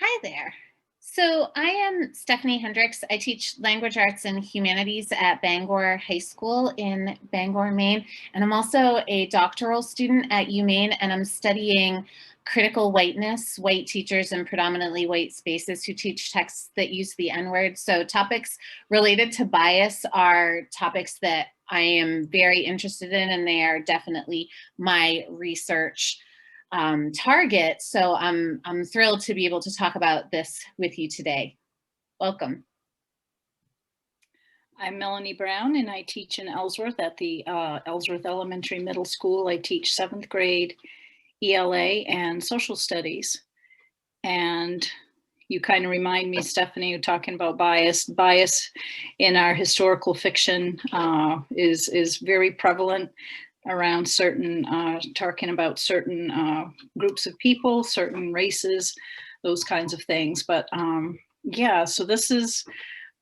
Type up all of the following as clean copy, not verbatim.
Hi there. So I am Stephanie Hendricks. I teach language arts and humanities at Bangor High School in Bangor, Maine. And I'm also a doctoral student at UMaine, and I'm studying critical whiteness, white teachers in predominantly white spaces who teach texts that use the N-word. So topics related to bias are topics that I am very interested in, and they are definitely my research target. So I'm thrilled to be able to talk about this with you today. Welcome. I'm Melanie Brown, and I teach in Ellsworth at the Ellsworth Elementary Middle School. I teach 7th grade ELA and social studies. And you kind of remind me, Stephanie, talking about bias. Bias in our historical fiction is very prevalent around certain, talking about certain groups of people, certain races, those kinds of things. But yeah, so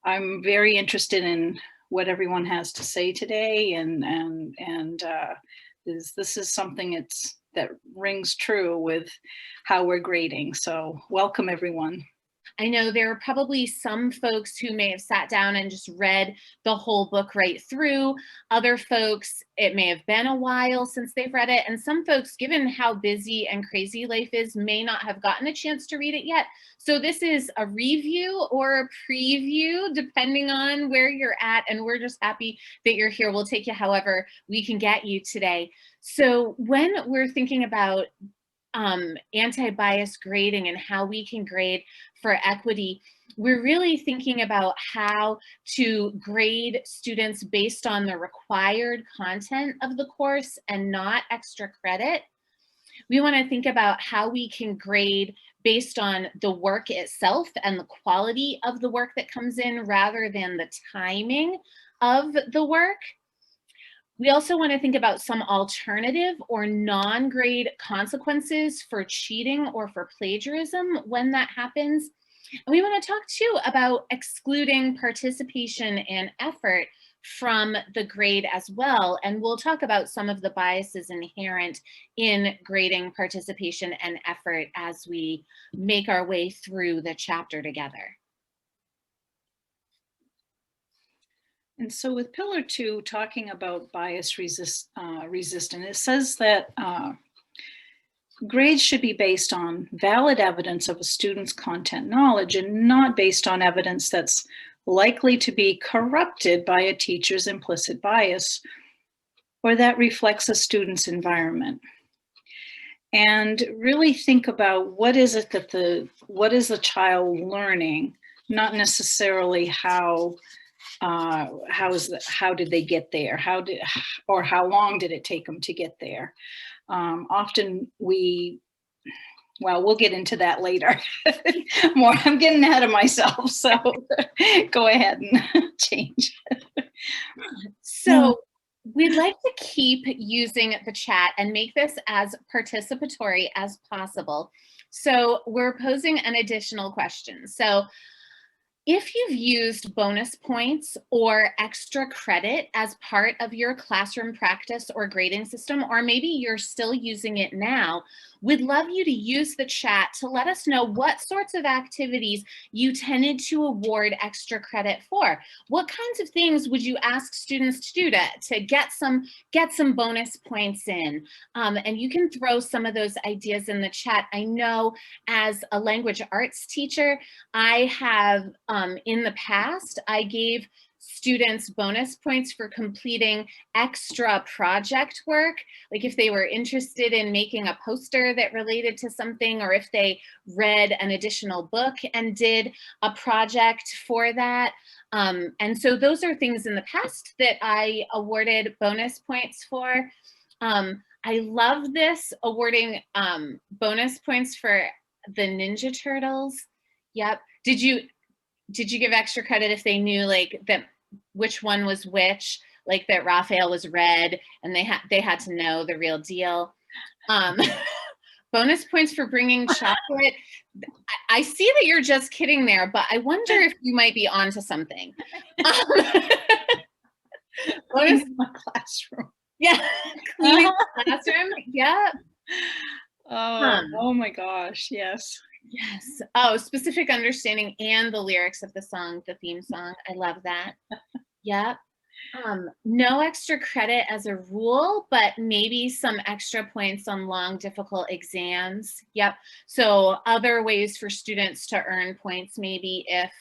I'm very interested in what everyone has to say today, and this is something that rings true with how we're grading. So welcome, everyone. I know there are probably some folks who may have sat down and just read the whole book right through. Other folks, it may have been a while since they've read it. And some folks, given how busy and crazy life is, may not have gotten a chance to read it yet. So this is a review or a preview, depending on where you're at. And we're just happy that you're here. We'll take you however we can get you today. So when we're thinking about anti-bias grading and how we can grade for equity, we're really thinking about how to grade students based on the required content of the course and not extra credit. We want to think about how we can grade based on the work itself and the quality of the work that comes in rather than the timing of the work. We also want to think about some alternative or non-grade consequences for cheating or for plagiarism when that happens. And we want to talk too about excluding participation and effort from the grade as well. And we'll talk about some of the biases inherent in grading participation and effort as we make our way through the chapter together. And so with Pillar 2, talking about bias resistant, it says that grades should be based on valid evidence of a student's content knowledge and not based on evidence that's likely to be corrupted by a teacher's implicit bias or that reflects a student's environment. And really think about what is the child learning, not necessarily how did they get there? How long did it take them to get there? Often we'll get into that later. More, I'm getting ahead of myself, so go ahead and change. So we'd like to keep using the chat and make this as participatory as possible. So we're posing an additional question. So if you've used bonus points or extra credit as part of your classroom practice or grading system, or maybe you're still using it now, we'd love you to use the chat to let us know what sorts of activities you tended to award extra credit for. What kinds of things would you ask students to do to get some bonus points in? And you can throw some of those ideas in the chat. I know as a language arts teacher, I have in the past, I gave students bonus points for completing extra project work, like if they were interested in making a poster that related to something, or if they read an additional book and did a project for that. And so those are things in the past that I awarded bonus points for. I love this, awarding bonus points for the Ninja Turtles. Yep. Did you give extra credit if they knew like that which one was which, like that Raphael was red and they had to know the real deal? Bonus points for bringing chocolate. I see that you're just kidding there, but I wonder if you might be onto something. Bonus in my classroom. Yeah, cleaning the classroom. Yeah. Oh my gosh, yes. Yes. Oh, specific understanding and the lyrics of the song, the theme song. I love that. Yep. No extra credit as a rule, but maybe some extra points on long, difficult exams. Yep. So other ways for students to earn points, maybe if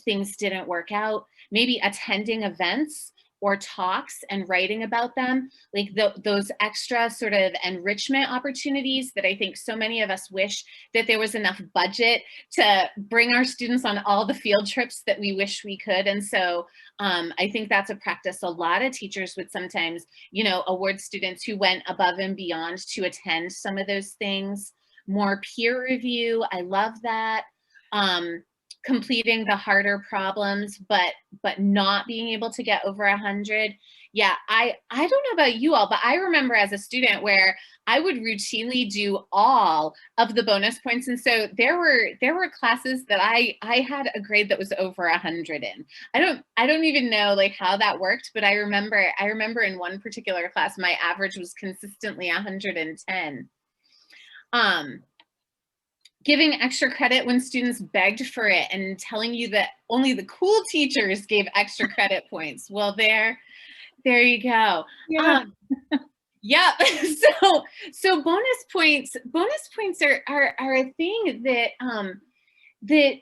things didn't work out, maybe attending events or talks and writing about them, like those extra sort of enrichment opportunities that I think so many of us wish that there was enough budget to bring our students on all the field trips that we wish we could. And so I think that's a practice a lot of teachers would sometimes, award students who went above and beyond to attend some of those things. More peer review, I love that. Completing the harder problems, but not being able to get over 100. Yeah, I don't know about you all, but I remember as a student where I would routinely do all of the bonus points, and so there were classes that I had a grade that was over 100 in. I don't even know like how that worked, but I remember in one particular class my average was consistently 110. Giving extra credit when students begged for it and telling you that only the cool teachers gave extra credit points. Well, there you go. Yeah. Yeah. So bonus points are a thing that that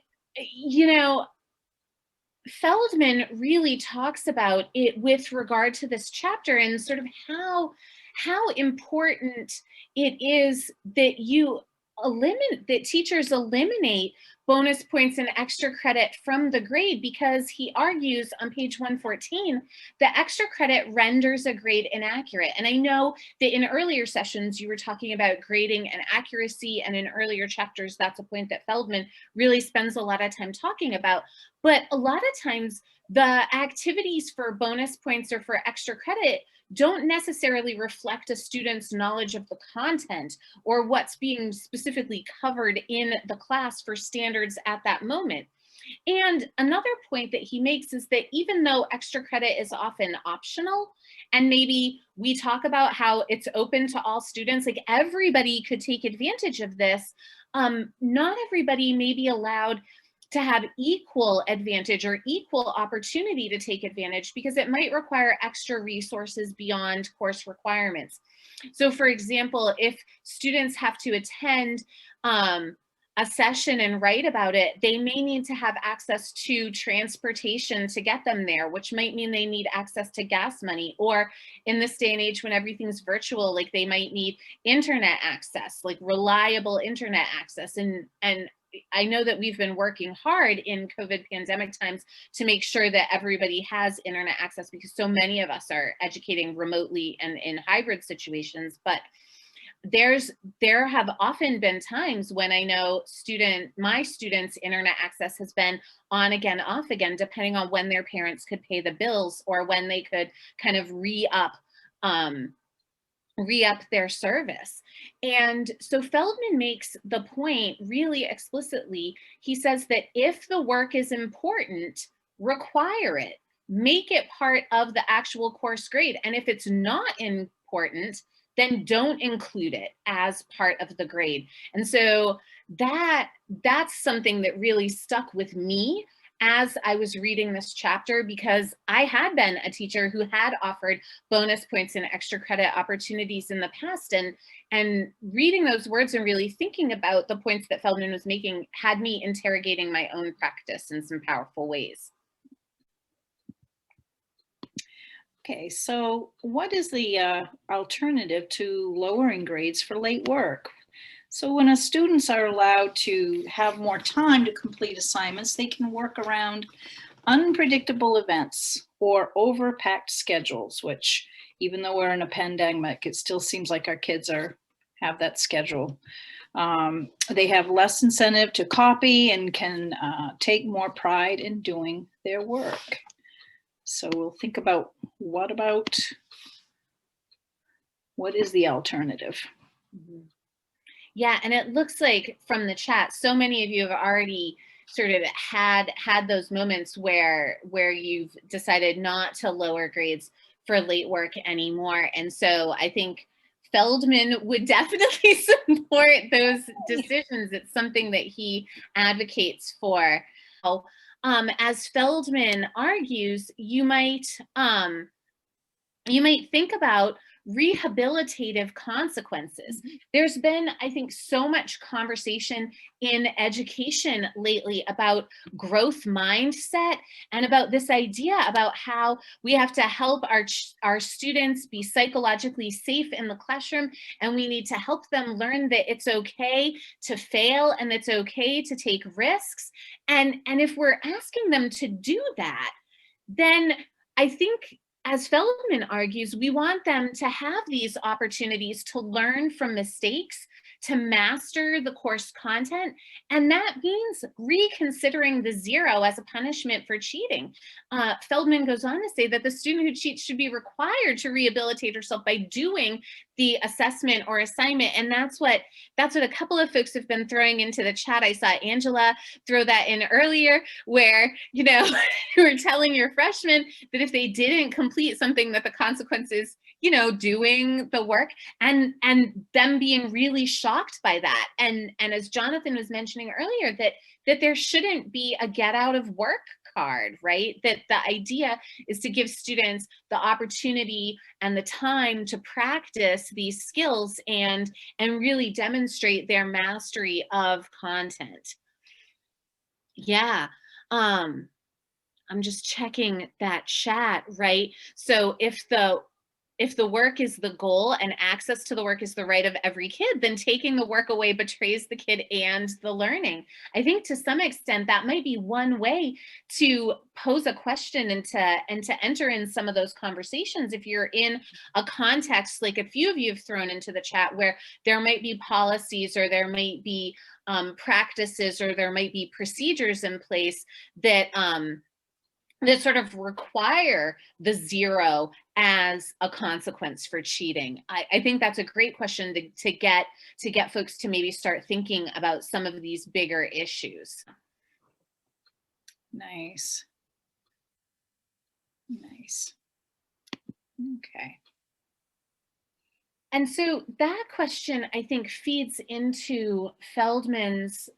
Feldman really talks about it with regard to this chapter and sort of how important it is that teachers eliminate bonus points and extra credit from the grade, because he argues on page 114 that extra credit renders a grade inaccurate. And I know that in earlier sessions you were talking about grading and accuracy, and in earlier chapters that's a point that Feldman really spends a lot of time talking about. But a lot of times the activities for bonus points or for extra credit don't necessarily reflect a student's knowledge of the content or what's being specifically covered in the class for standards at that moment. And another point that he makes is that even though extra credit is often optional, and maybe we talk about how it's open to all students, like everybody could take advantage of this, not everybody may be allowed to have equal advantage or equal opportunity to take advantage, because it might require extra resources beyond course requirements. So for example, if students have to attend a session and write about it, they may need to have access to transportation to get them there, which might mean they need access to gas money. Or in this day and age when everything's virtual, like they might need internet access, like reliable internet access. And I know that we've been working hard in COVID pandemic times to make sure that everybody has internet access, because so many of us are educating remotely and in hybrid situations. But there have often been times when I know my students' internet access has been on again, off again, depending on when their parents could pay the bills or when they could kind of re-up their service. And so Feldman makes the point really explicitly. He says that if the work is important, require it, make it part of the actual course grade. And if it's not important, then don't include it as part of the grade. And so that's something that really stuck with me as I was reading this chapter, because I had been a teacher who had offered bonus points and extra credit opportunities in the past, and reading those words and really thinking about the points that Feldman was making had me interrogating my own practice in some powerful ways. Okay, so what is the alternative to lowering grades for late work? So when students are allowed to have more time to complete assignments, they can work around unpredictable events or overpacked schedules, which even though we're in a pandemic, it still seems like our kids have that schedule. They have less incentive to copy and can take more pride in doing their work. So we'll think about what is the alternative? Mm-hmm. Yeah, and it looks like from the chat, so many of you have already sort of had those moments where you've decided not to lower grades for late work anymore. And so I think Feldman would definitely support those decisions. It's something that he advocates for. As Feldman argues, you might think about rehabilitative consequences. There's been, I think, so much conversation in education lately about growth mindset and about this idea about how we have to help our students be psychologically safe in the classroom, and we need to help them learn that it's okay to fail and it's okay to take risks. And if we're asking them to do that, then I think, as Feldman argues, we want them to have these opportunities to learn from mistakes, to master the course content, and that means reconsidering the 0 as a punishment for cheating. Feldman goes on to say that the student who cheats should be required to rehabilitate herself by doing the assessment or assignment, and that's what a couple of folks have been throwing into the chat. I saw Angela throw that in earlier, where you were telling your freshmen that if they didn't complete something, that the consequences, doing the work, and them being really shocked by that. And as Jonathan was mentioning earlier, that there shouldn't be a get out of work card, right? That the idea is to give students the opportunity and the time to practice these skills and really demonstrate their mastery of content. Yeah. I'm just checking that chat, right? So if the work is the goal and access to the work is the right of every kid, then taking the work away betrays the kid and the learning. I think to some extent that might be one way to pose a question and to enter in some of those conversations. If you're in a context like a few of you have thrown into the chat, where there might be policies or there might be practices or there might be procedures in place that sort of require the 0 as a consequence for cheating. I think that's a great question to get folks to maybe start thinking about some of these bigger issues. Nice. Okay. And so that question, I think, feeds into Feldman's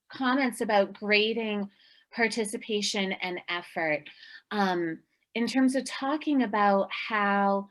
comments about grading participation and effort, in terms of talking about how,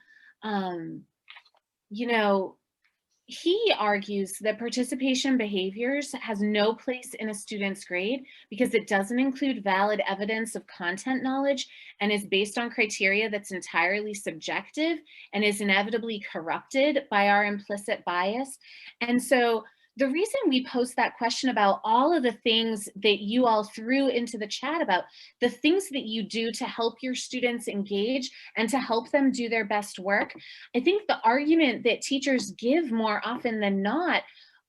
he argues that participation behaviors has no place in a student's grade because it doesn't include valid evidence of content knowledge and is based on criteria that's entirely subjective and is inevitably corrupted by our implicit bias. And so the reason we post that question about all of the things that you all threw into the chat about the things that you do to help your students engage and to help them do their best work, I think the argument that teachers give more often than not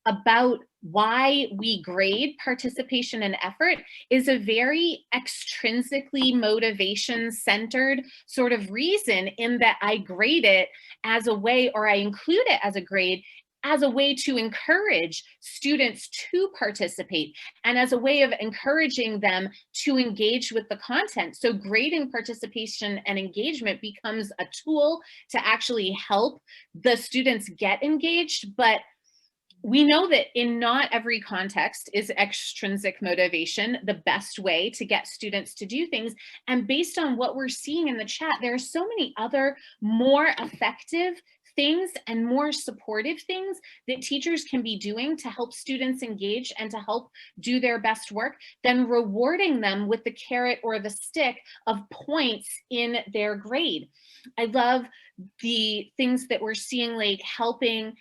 about why we grade participation and effort is a very extrinsically motivation-centered sort of reason, in that I grade it as a way, or I include it as a grade, as a way to encourage students to participate and as a way of encouraging them to engage with the content. So grading participation and engagement becomes a tool to actually help the students get engaged. But we know that in not every context is extrinsic motivation the best way to get students to do things. And based on what we're seeing in the chat, there are so many other more effective things and more supportive things that teachers can be doing to help students engage and to help do their best work than rewarding them with the carrot or the stick of points in their grade. I love the things that we're seeing, like helping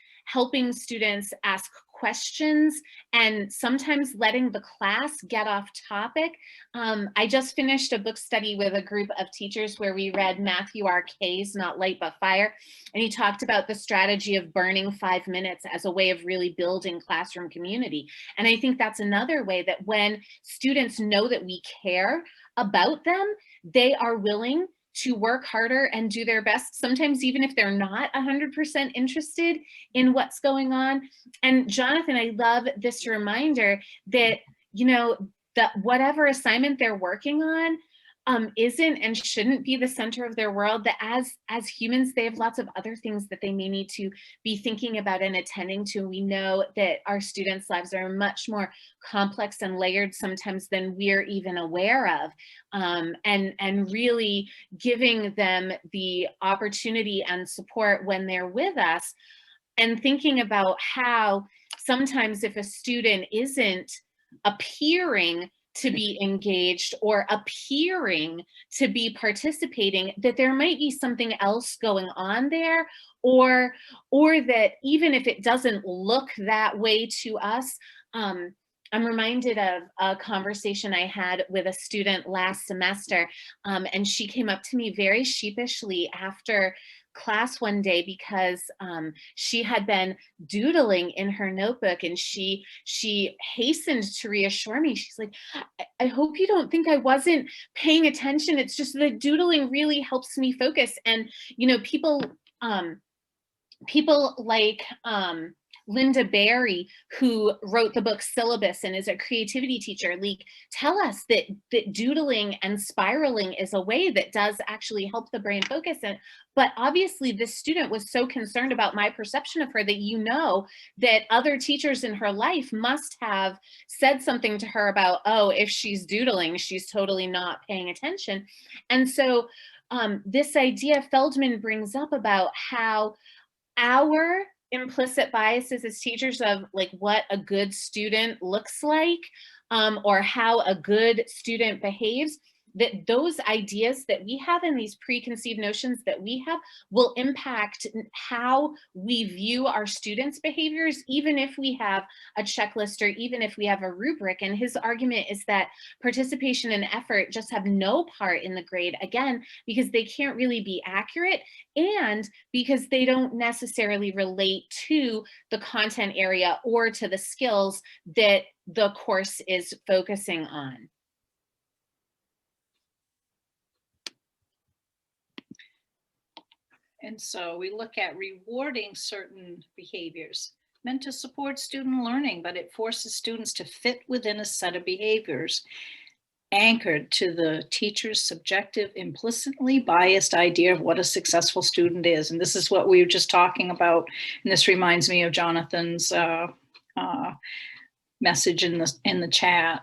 students ask questions and sometimes letting the class get off topic. I just finished a book study with a group of teachers where we read Matthew R.K.'s Not Light But Fire, and he talked about the strategy of burning 5 minutes as a way of really building classroom community. And I think that's another way that when students know that we care about them, they are willing to work harder and do their best, sometimes even if they're not 100% interested in what's going on. And Jonathan, I love this reminder that, that whatever assignment they're working on, isn't and shouldn't be the center of their world, that as humans, they have lots of other things that they may need to be thinking about and attending to. We know that our students' lives are much more complex and layered sometimes than we're even aware of. And really giving them the opportunity and support when they're with us, and thinking about how sometimes if a student isn't appearing to be engaged or appearing to be participating, that there might be something else going on there, or that even if it doesn't look that way to us. I'm reminded of a conversation I had with a student last semester, and she came up to me very sheepishly after class one day because she had been doodling in her notebook, and she hastened to reassure me. She's like, I hope you don't think I wasn't paying attention. It's just the doodling really helps me focus. And people like Linda Barry, who wrote the book Syllabus and is a creativity teacher, like, tell us that doodling and spiraling is a way that does actually help the brain focus. But obviously this student was so concerned about my perception of her that that other teachers in her life must have said something to her about, oh, if she's doodling, she's totally not paying attention. And so this idea Feldman brings up about how our implicit biases as teachers of like what a good student looks like, or how a good student behaves, that those ideas that we have and these preconceived notions that we have will impact how we view our students' behaviors, even if we have a checklist or even if we have a rubric. And his argument is that participation and effort just have no part in the grade, again, because they can't really be accurate and because they don't necessarily relate to the content area or to the skills that the course is focusing on. And so we look at rewarding certain behaviors meant to support student learning, but it forces students to fit within a set of behaviors anchored to the teacher's subjective, implicitly biased idea of what a successful student is. And this is what we were just talking about. And this reminds me of Jonathan's message in the chat.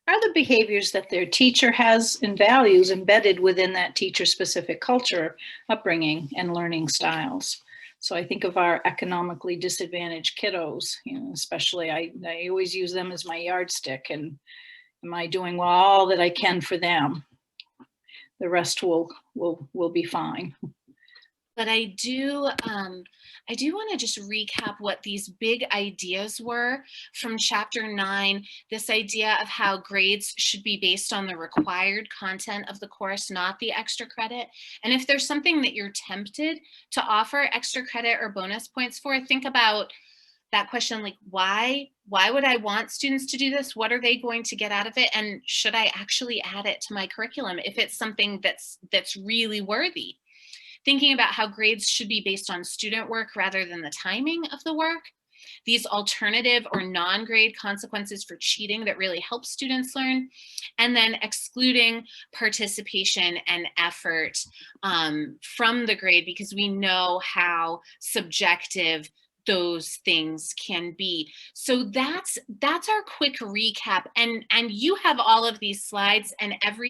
Are the behaviors that their teacher has and values embedded within that teacher-specific culture, upbringing, and learning styles. So I think of our economically disadvantaged kiddos, especially I always use them as my yardstick. And am I doing all that I can for them? The rest will be fine. But I do want to just recap what these big ideas were from chapter 9, this idea of how grades should be based on the required content of the course, not the extra credit. And if there's something that you're tempted to offer extra credit or bonus points for, think about that question, like, why would I want students to do this? What are they going to get out of it? And should I actually add it to my curriculum if it's something that's really worthy? Thinking about how grades should be based on student work rather than the timing of the work. These alternative or non-grade consequences for cheating that really help students learn. And then excluding participation and effort from the grade, because we know how subjective those things can be. So that's our quick recap. And you have all of these slides and every